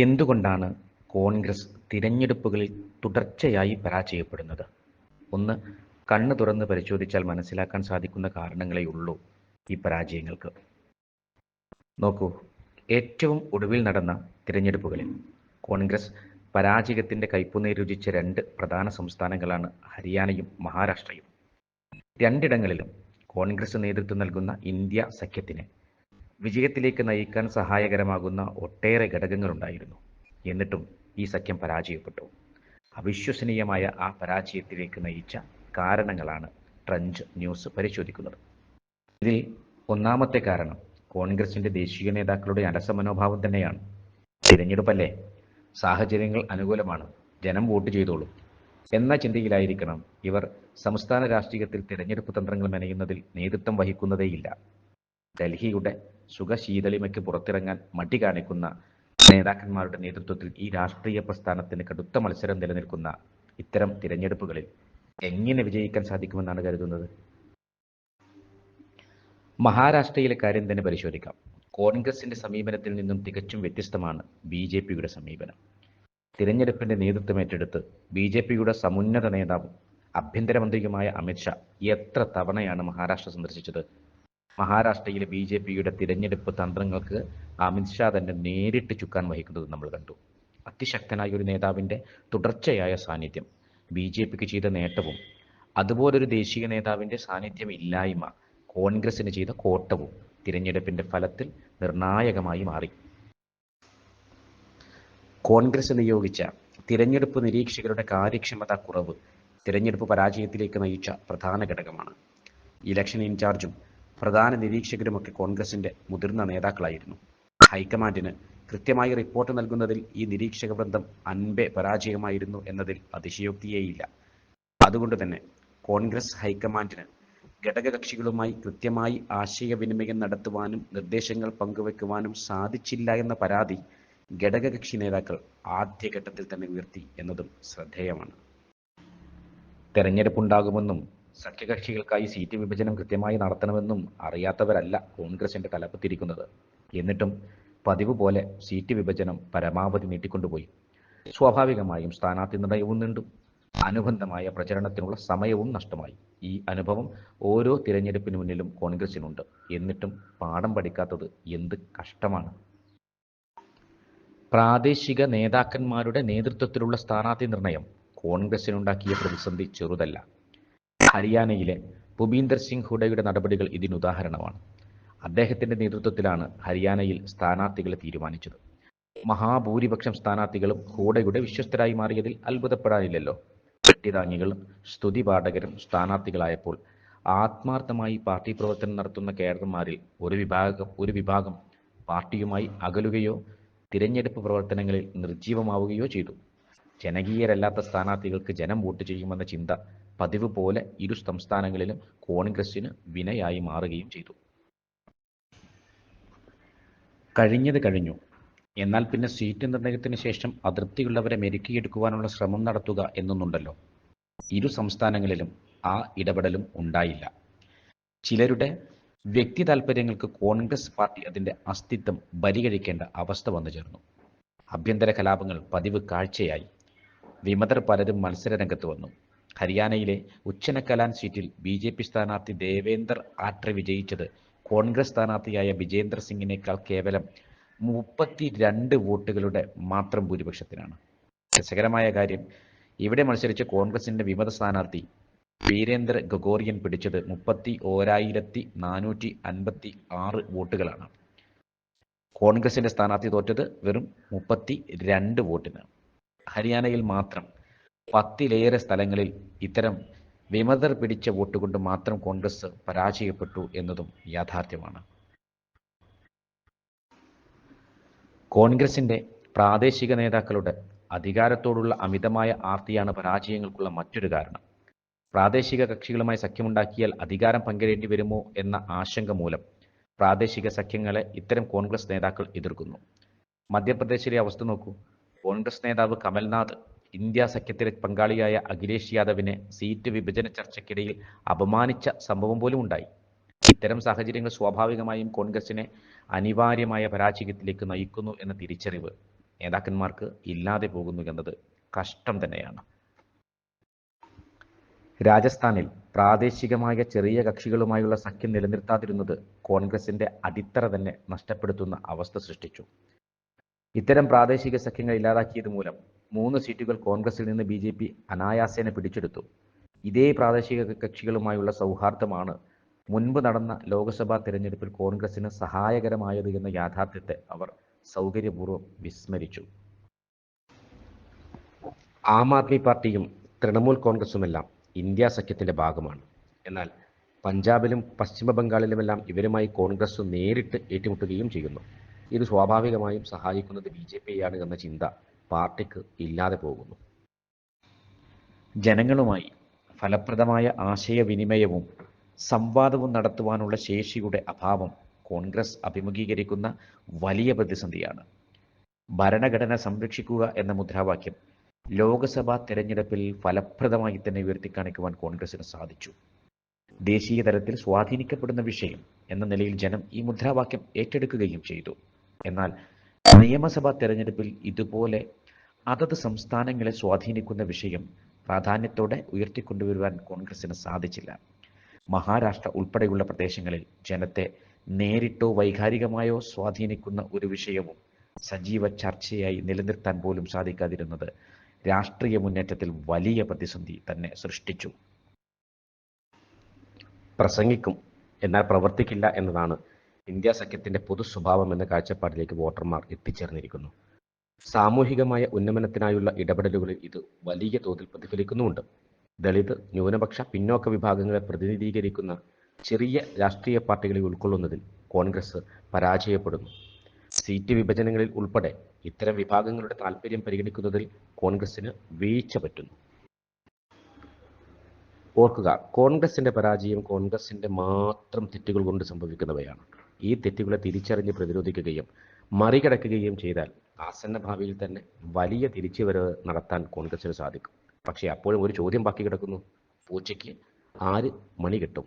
എന്തുകൊണ്ടാണ് കോൺഗ്രസ് തിരഞ്ഞെടുപ്പുകളിൽ തുടർച്ചയായി പരാജയപ്പെടുന്നത്? ഒന്ന് കണ്ണ് തുറന്ന് പരിശോധിച്ചാൽ മനസ്സിലാക്കാൻ സാധിക്കുന്ന കാരണങ്ങളേയുള്ളൂ ഈ പരാജയങ്ങൾക്ക്. നോക്കൂ, ഏറ്റവും ഒടുവിൽ നടന്ന തിരഞ്ഞെടുപ്പുകളിൽ കോൺഗ്രസ് പരാജയത്തിൻ്റെ കയ്പുനീർ രുചിച്ച രണ്ട് പ്രധാന സംസ്ഥാനങ്ങളാണ് ഹരിയാനയും മഹാരാഷ്ട്രയും. രണ്ടിടങ്ങളിലും കോൺഗ്രസ് നേതൃത്വം നൽകുന്ന ഇന്ത്യ സഖ്യത്തിന് വിജയത്തിലേക്ക് നയിക്കാൻ സഹായകരമാകുന്ന ഒട്ടേറെ ഘടകങ്ങളുണ്ടായിരുന്നു. എന്നിട്ടും ഈ സഖ്യം പരാജയപ്പെട്ടു. അവിശ്വസനീയമായ ആ പരാജയത്തിലേക്ക് നയിച്ച കാരണങ്ങളാണ് ട്രഞ്ച് ന്യൂസ് പരിശോധിക്കുന്നത്. ഇതിൽ ഒന്നാമത്തെ കാരണം കോൺഗ്രസിൻ്റെ ദേശീയ നേതാക്കളുടെ അലസമനോഭാവം തന്നെയാണ്. തിരഞ്ഞെടുപ്പല്ലേ, സാഹചര്യങ്ങൾ അനുകൂലമാണ്, ജനം വോട്ട് ചെയ്തോളും എന്ന ചിന്തയിലായിരിക്കണം ഇവർ സംസ്ഥാന രാഷ്ട്രീയത്തിൽ തിരഞ്ഞെടുപ്പ് തന്ത്രങ്ങൾ മെനയുന്നതിൽ നേതൃത്വം വഹിക്കുന്നതേയില്ല. ഡൽഹിയുടെ സുഖശീതളിമയ്ക്ക് പുറത്തിറങ്ങാൻ മടി കാണിക്കുന്ന നേതാക്കന്മാരുടെ നേതൃത്വത്തിൽ ഈ രാഷ്ട്രീയ പ്രസ്ഥാനത്തിന് കടുത്ത മത്സരം നിലനിൽക്കുന്ന ഇത്തരം തിരഞ്ഞെടുപ്പുകളിൽ എങ്ങനെ വിജയിക്കാൻ സാധിക്കുമെന്നാണ് കരുതുന്നത്? മഹാരാഷ്ട്രയിലെ കാര്യം തന്നെ പരിശോധിക്കാം. കോൺഗ്രസിന്റെ സമീപനത്തിൽ നിന്നും തികച്ചും വ്യത്യസ്തമാണ് BJPയുടെ സമീപനം. തിരഞ്ഞെടുപ്പിന്റെ നേതൃത്വം ഏറ്റെടുത്ത് BJPയുടെ സമുന്നത നേതാവും ആഭ്യന്തരമന്ത്രിയുമായ അമിത്ഷാ എത്ര തവണയാണ് മഹാരാഷ്ട്ര സന്ദർശിച്ചത്? മഹാരാഷ്ട്രയിലെ BJPയുടെ തിരഞ്ഞെടുപ്പ് തന്ത്രങ്ങൾക്ക് അമിത്ഷാ തന്നെ നേരിട്ട് ചുക്കാൻ വഹിക്കുന്നത് നമ്മൾ കണ്ടു. അതിശക്തനായ ഒരു നേതാവിൻ്റെ തുടർച്ചയായ സാന്നിധ്യം BJPക്ക് ചെയ്ത നേട്ടവും അതുപോലൊരു ദേശീയ നേതാവിൻ്റെ സാന്നിധ്യമില്ലായ്മ കോൺഗ്രസിന് ചെയ്ത കോട്ടവും തിരഞ്ഞെടുപ്പിൻ്റെ ഫലത്തിൽ നിർണായകമായി മാറി. കോൺഗ്രസ് നിയോഗിച്ച തിരഞ്ഞെടുപ്പ് നിരീക്ഷകരുടെ കാര്യക്ഷമതാ കുറവ് തിരഞ്ഞെടുപ്പ് പരാജയത്തിലേക്ക് നയിച്ച പ്രധാന ഘടകമാണ്. ഇലക്ഷൻ ഇൻചാർജും പ്രധാന നിരീക്ഷകരുമൊക്കെ കോൺഗ്രസിൻ്റെ മുതിർന്ന നേതാക്കളായിരുന്നു. ഹൈക്കമാൻഡിന് കൃത്യമായി റിപ്പോർട്ട് നൽകുന്നതിൽ ഈ നിരീക്ഷക വൃന്ദം അൻപേ പരാജയമായിരുന്നു എന്നതിൽ അതിശയോക്തിയേയില്ല. അതുകൊണ്ട് തന്നെ കോൺഗ്രസ് ഹൈക്കമാൻഡിന് ഘടകകക്ഷികളുമായി കൃത്യമായി ആശയവിനിമയം നടത്തുവാനും നിർദ്ദേശങ്ങൾ പങ്കുവെക്കുവാനും സാധിച്ചില്ല എന്ന പരാതി ഘടകകക്ഷി നേതാക്കൾ ആദ്യഘട്ടത്തിൽ തന്നെ ഉയർത്തി എന്നതും ശ്രദ്ധേയമാണ്. തെരഞ്ഞെടുപ്പുണ്ടാകുമെന്നും സഖ്യകക്ഷികൾക്കായി സീറ്റ് വിഭജനം കൃത്യമായി നടത്തണമെന്നും അറിയാത്തവരല്ല കോൺഗ്രസിന്റെ തലപ്പത്തിരിക്കുന്നത്. എന്നിട്ടും പതിവ് പോലെ സീറ്റ് വിഭജനം പരമാവധി നീട്ടിക്കൊണ്ടുപോയി. സ്വാഭാവികമായും സ്ഥാനാർത്ഥി നിർണയവും നീണ്ടു. അനുബന്ധമായ പ്രചരണത്തിനുള്ള സമയവും നഷ്ടമായി. ഈ അനുഭവം ഓരോ തിരഞ്ഞെടുപ്പിന് മുന്നിലും കോൺഗ്രസിനുണ്ട്. എന്നിട്ടും പാഠം പഠിക്കാത്തത് എന്ത് കഷ്ടമാണ്! പ്രാദേശിക നേതാക്കന്മാരുടെ നേതൃത്വത്തിലുള്ള സ്ഥാനാർത്ഥി നിർണയം കോൺഗ്രസിനുണ്ടാക്കിയ പ്രതിസന്ധി ചെറുതല്ല. ഹരിയാനയിലെ ഭൂപീന്ദർ സിംഗ് ഹൂഡയുടെ നടപടികൾ ഇതിനുദാഹരണമാണ്. അദ്ദേഹത്തിന്റെ നേതൃത്വത്തിലാണ് ഹരിയാനയിൽ സ്ഥാനാർത്ഥികളെ തീരുമാനിച്ചത്. മഹാഭൂരിപക്ഷം സ്ഥാനാർത്ഥികളും ഹൂഡയുടെ വിശ്വസ്തരായി മാറിയതിൽ അത്ഭുതപ്പെടാനില്ലല്ലോ. വെട്ടിതാങ്ങികളും സ്തുതിപാഠകരും സ്ഥാനാർത്ഥികളായപ്പോൾ ആത്മാർത്ഥമായി പാർട്ടി പ്രവർത്തനം നടത്തുന്ന കേഡർമാരിൽ ഒരു വിഭാഗം പാർട്ടിയുമായി അകലുകയോ തിരഞ്ഞെടുപ്പ് പ്രവർത്തനങ്ങളിൽ നിർജീവമാവുകയോ ചെയ്തു. ജനകീയരല്ലാത്ത സ്ഥാനാർത്ഥികൾക്ക് ജനം വോട്ട് ചെയ്യുമെന്ന ചിന്ത പതിവ് പോലെ ഇരു സംസ്ഥാനങ്ങളിലും കോൺഗ്രസിന് വിനയായി മാറുകയും ചെയ്തു. കഴിഞ്ഞത് കഴിഞ്ഞു. എന്നാൽ പിന്നെ സീറ്റ് നിർണയത്തിന് ശേഷം അതൃപ്തിയുള്ളവരെ മെരുക്കിയെടുക്കുവാനുള്ള ശ്രമം നടത്തുക എന്നൊന്നുണ്ടല്ലോ. ഇരു സംസ്ഥാനങ്ങളിലും ആ ഇടപെടലും ഉണ്ടായില്ല. ചിലരുടെ വ്യക്തി താൽപ്പര്യങ്ങൾക്ക് കോൺഗ്രസ് പാർട്ടി അതിൻ്റെ അസ്തിത്വം ബലികഴിക്കേണ്ട അവസ്ഥ വന്നു ചേർന്നു. ആഭ്യന്തര കലാപങ്ങൾ പതിവ് കാഴ്ചയായി. വിമതർ പലരും മത്സരരംഗത്ത് വന്നു. ഹരിയാനയിലെ ഉച്ചനക്കലാൻ സീറ്റിൽ BJP സ്ഥാനാർത്ഥി ദേവേന്ദർ ആട്രെ വിജയിച്ചത് കോൺഗ്രസ് സ്ഥാനാർത്ഥിയായ വിജേന്ദർ സിംഗിനേക്കാൾ കേവലം 32 വോട്ടുകളുടെ മാത്രം ഭൂരിപക്ഷത്തിനാണ്. രസകരമായ കാര്യം, ഇവിടെ മത്സരിച്ച കോൺഗ്രസിന്റെ വിമത സ്ഥാനാർത്ഥി വീരേന്ദ്ര ഗഗോറിയൻ പിടിച്ചത് 31,456 വോട്ടുകളാണ്. കോൺഗ്രസിന്റെ സ്ഥാനാർത്ഥി തോറ്റത് വെറും 32 വോട്ടിന്. ഹരിയാനയിൽ മാത്രം 10-ലേറെ സ്ഥലങ്ങളിൽ ഇത്തരം വിമതർ പിടിച്ച വോട്ടുകൊണ്ട് മാത്രം കോൺഗ്രസ് പരാജയപ്പെട്ടു എന്നതും യാഥാർത്ഥ്യമാണ്. കോൺഗ്രസിന്റെ പ്രാദേശിക നേതാക്കളുടെ അധികാരത്തോടുള്ള അമിതമായ ആർത്തിയാണ് പരാജയങ്ങൾക്കുള്ള മറ്റൊരു കാരണം. പ്രാദേശിക കക്ഷികളുമായി സഖ്യമുണ്ടാക്കിയാൽ അധികാരം പങ്കിടേണ്ടി വരുമോ എന്ന ആശങ്ക മൂലം പ്രാദേശിക സഖ്യങ്ങളെ ഇത്തരം കോൺഗ്രസ് നേതാക്കൾ എതിർക്കുന്നു. മധ്യപ്രദേശിലെ അവസ്ഥ നോക്കൂ. കോൺഗ്രസ് നേതാവ് കമൽനാഥ് ഇന്ത്യ സഖ്യത്തിലെ പങ്കാളിയായ അഖിലേഷ് യാദവിനെ സീറ്റ് വിഭജന ചർച്ചയ്ക്കിടയിൽ അപമാനിച്ച സംഭവം പോലും ഉണ്ടായി. ഇത്തരം സാഹചര്യങ്ങൾ സ്വാഭാവികമായും കോൺഗ്രസിനെ അനിവാര്യമായ പരാജയത്തിലേക്ക് നയിക്കുന്നു എന്ന തിരിച്ചറിവ് നേതാക്കന്മാർക്ക് ഇല്ലാതെ പോകുന്നു എന്നത് കഷ്ടം തന്നെയാണ്. രാജസ്ഥാനിൽ പ്രാദേശികമായ ചെറിയ കക്ഷികളുമായുള്ള സഖ്യം നിലനിർത്താതിരുന്നത് കോൺഗ്രസിന്റെ അടിത്തറ തന്നെ നഷ്ടപ്പെടുത്തുന്ന അവസ്ഥ സൃഷ്ടിച്ചു. ഇത്തരം പ്രാദേശിക സഖ്യങ്ങൾ ഇല്ലാതാക്കിയത് മൂലം 3 സീറ്റുകൾ കോൺഗ്രസിൽ നിന്ന് ബി അനായാസേന പിടിച്ചെടുത്തു. ഇതേ പ്രാദേശിക കക്ഷികളുമായുള്ള സൗഹാർദ്ദമാണ് മുൻപ് നടന്ന ലോക്സഭാ തെരഞ്ഞെടുപ്പിൽ കോൺഗ്രസിന് സഹായകരമായത് എന്ന യാഥാർത്ഥ്യത്തെ അവർ സൗകര്യപൂർവ്വം വിസ്മരിച്ചു. ആം ആദ്മി പാർട്ടിയും തൃണമൂൽ കോൺഗ്രസുമെല്ലാം ഇന്ത്യ സഖ്യത്തിന്റെ ഭാഗമാണ്. എന്നാൽ പഞ്ചാബിലും പശ്ചിമ ബംഗാളിലുമെല്ലാം ഇവരുമായി കോൺഗ്രസ് നേരിട്ട് ഏറ്റുമുട്ടുകയും ചെയ്യുന്നു. ഇത് സ്വാഭാവികമായും സഹായിക്കുന്നത് ബി.ജെ.പിയാണ് എന്ന ചിന്ത പാർട്ടിക്ക് ഇല്ലാതെ പോകുന്നു. ജനങ്ങളുമായി ഫലപ്രദമായ ആശയവിനിമയവും സംവാദവും നടത്തുവാനുള്ള ശേഷിയുടെ അഭാവം കോൺഗ്രസ് അഭിമുഖീകരിക്കുന്ന വലിയ പ്രതിസന്ധിയാണ്. ഭരണഘടന സംരക്ഷിക്കുക എന്ന മുദ്രാവാക്യം ലോക്സഭാ തെരഞ്ഞെടുപ്പിൽ ഫലപ്രദമായി തന്നെ ഉയർത്തിക്കാണിക്കുവാൻ കോൺഗ്രസിന് സാധിച്ചു. ദേശീയ തലത്തിൽ സ്വാധീനിക്കപ്പെടുന്ന വിഷയം എന്ന നിലയിൽ ജനം ഈ മുദ്രാവാക്യം ഏറ്റെടുക്കുകയും ചെയ്തു. എന്നാൽ നിയമസഭാ തെരഞ്ഞെടുപ്പിൽ ഇതുപോലെ അതത് സംസ്ഥാനങ്ങളെ സ്വാധീനിക്കുന്ന വിഷയം പ്രാധാന്യത്തോടെ ഉയർത്തിക്കൊണ്ടുവരുവാൻ കോൺഗ്രസിന് സാധിച്ചില്ല. മഹാരാഷ്ട്ര ഉൾപ്പെടെയുള്ള പ്രദേശങ്ങളിൽ ജനത്തെ നേരിട്ടോ വൈകാരികമായോ സ്വാധീനിക്കുന്ന ഒരു വിഷയവും സജീവ ചർച്ചയായി നിലനിർത്താൻ പോലും സാധിക്കാതിരുന്നത് രാഷ്ട്രീയ മുന്നേറ്റത്തിൽ വലിയ പ്രതിസന്ധി തന്നെ സൃഷ്ടിച്ചു. പ്രസംഗിക്കും എന്നാൽ പ്രവർത്തിക്കില്ല എന്നതാണ് ഇന്ത്യ സഖ്യത്തിന്റെ പൊതു സ്വഭാവം എന്ന കാഴ്ചപ്പാടിലേക്ക് വോട്ടർമാർ എത്തിച്ചേർന്നിരിക്കുന്നു. സാമൂഹികമായ ഉന്നമനത്തിനായുള്ള ഇടപെടലുകളിൽ ഇത് വലിയ തോതിൽ പ്രതിഫലിക്കുന്നുമുണ്ട്. ദളിത്, ന്യൂനപക്ഷ, പിന്നോക്ക വിഭാഗങ്ങളെ പ്രതിനിധീകരിക്കുന്ന ചെറിയ രാഷ്ട്രീയ പാർട്ടികളെ ഉൾക്കൊള്ളുന്നതിൽ കോൺഗ്രസ് പരാജയപ്പെടുന്നു. സീറ്റ് വിഭജനങ്ങളിൽ ഉൾപ്പെടെ ഇത്തരം വിഭാഗങ്ങളുടെ താൽപ്പര്യം പരിഗണിക്കുന്നതിൽ കോൺഗ്രസിന് വീഴ്ച പറ്റുന്നു. ഓർക്കുക, കോൺഗ്രസിന്റെ പരാജയം കോൺഗ്രസിന്റെ മാത്രം തെറ്റുകൾ കൊണ്ട് സംഭവിക്കുന്നവയാണ്. ഈ തെറ്റുകളെ തിരിച്ചറിഞ്ഞ് പ്രതിരോധിക്കുകയും മറികടക്കുകയും ചെയ്താൽ ആസന്ന ഭാവിയിൽ തന്നെ വലിയ തിരിച്ചുവരവ് നടത്താൻ കോൺഗ്രസിന് സാധിക്കും. പക്ഷേ അപ്പോഴും ഒരു ചോദ്യം ബാക്കി കിടക്കുന്നു: പൂച്ചയ്ക്ക് ആര് മണി കെട്ടും?